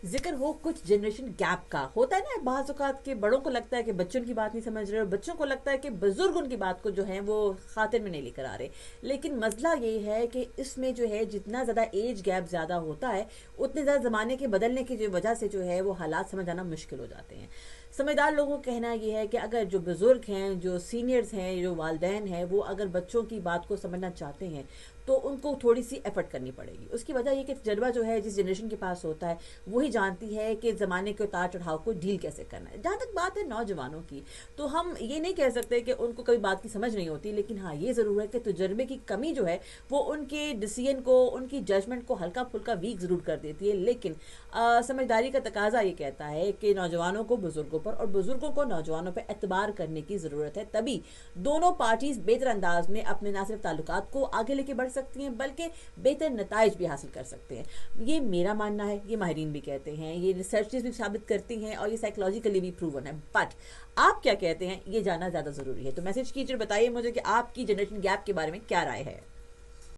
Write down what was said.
ذکر ہو کچھ generation gap کا. ہوتا ہے نا بعض اوقات کہ بڑوں کو لگتا ہے کہ بچوں کی بات نہیں سمجھ رہے اور بچوں کو لگتا ہے کہ بزرگ ان کی بات کو جو ہے وہ خاطر میں نہیں لے کر آ رہے. لیکن مسئلہ یہ ہے کہ اس میں جو ہے جتنا زیادہ ایج گیپ زیادہ ہوتا ہے اتنے زیادہ زمانے کے بدلنے کی جو وجہ سے جو ہے وہ حالات سمجھ آنا مشکل ہو جاتے ہیں. سمجھدار لوگوں کا کہنا یہ ہے کہ اگر جو بزرگ ہیں، جو سینئرز ہیں، جو والدین ہیں، وہ اگر بچوں کی بات کو سمجھنا چاہتے ہیں تو ان کو تھوڑی سی ایفرٹ کرنی پڑے گی. اس کی وجہ یہ کہ تجربہ جو ہے جس جنریشن کے پاس ہوتا ہے وہی جانتی ہے کہ زمانے کے اتار چڑھاؤ کو ڈیل کیسے کرنا ہے. جہاں تک بات ہے نوجوانوں کی تو ہم یہ نہیں کہہ سکتے کہ ان کو کبھی بات کی سمجھ نہیں ہوتی، لیکن ہاں یہ ضرور ہے کہ تجربے کی کمی جو ہے وہ ان کے ڈیسیژن کو، ان کی ججمنٹ کو ہلکا پھلکا ویک ضرور کر دیتی ہے. لیکن سمجھداری کا تقاضا یہ کہتا ہے کہ نوجوانوں کو بزرگوں پر اور بزرگوں کو نوجوانوں پہ اعتبار کرنے کی ضرورت ہے. تبھی دونوں پارٹیز بہتر انداز میں اپنے نہ صرف تعلقات کو آگے لے کے بڑھ سکتی ہیں بلکہ بہتر نتائج بھی حاصل کر سکتے ہیں. یہ میرا ماننا ہے، یہ ماہرین بھی کہتے ہیں، یہ ریسرچز بھی ثابت کرتی ہیں اور یہ سائیکولوجیکلی بھی پروون ہے. بٹ آپ کیا کہتے ہیں یہ جاننا زیادہ ضروری ہے. تو میسج کیجیے، بتائیے مجھے کہ آپ کی جنریشن گیپ کے بارے میں کیا رائے ہے.